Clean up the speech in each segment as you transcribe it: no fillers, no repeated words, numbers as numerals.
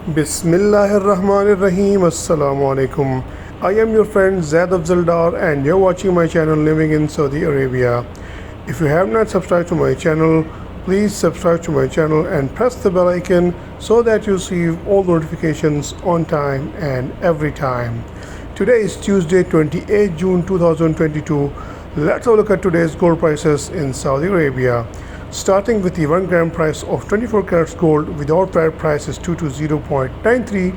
Bismillahirrahmanirrahim. Assalamu alaikum. I am your friend Zaid Afzaldar and you're watching my channel Living in Saudi Arabia. If you have not subscribed to my channel, please subscribe to my channel and press the bell icon so that you receive all notifications on time and every time. Today is Tuesday, 28 June 2022. Let's have a look at today's gold prices in Saudi Arabia. Starting with the 1 gram price of 24 karats gold without VAT price is 220.93,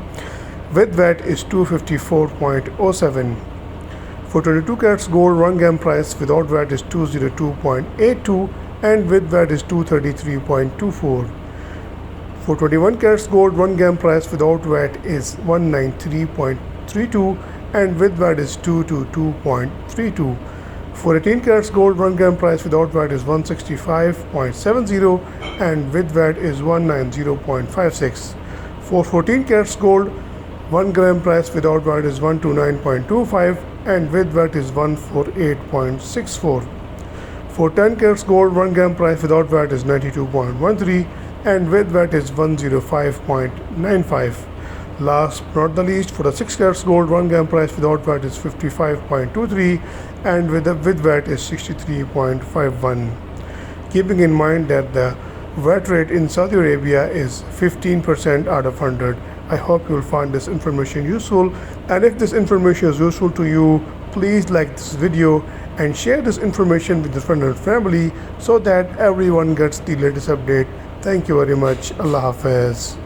with VAT is 254.07. For 22 karats gold 1 gram price without VAT is 202.82 and with VAT is 233.24. For 21 karats gold 1 gram price without VAT is 193.32 and with VAT is 222.32. For 18 karats gold 1 gram price without VAT is 165.70 and with VAT is 190.56. For 14 karats gold 1 gram price without VAT is 129.25 and with VAT is 148.64. For 10 karats gold 1 gram price without VAT is 92.13 and with VAT is 105.95. Last but not the least, for the 6 karats gold 1 gram price without VAT is 55.23 and with VAT is 63.51. Keeping in mind that the VAT rate in Saudi Arabia is 15% out of 100. I hope you will find this information useful, and if this information is useful to you, please like this video and share this information with your friends and family so that everyone gets the latest update. Thank you very much. Allah Hafiz.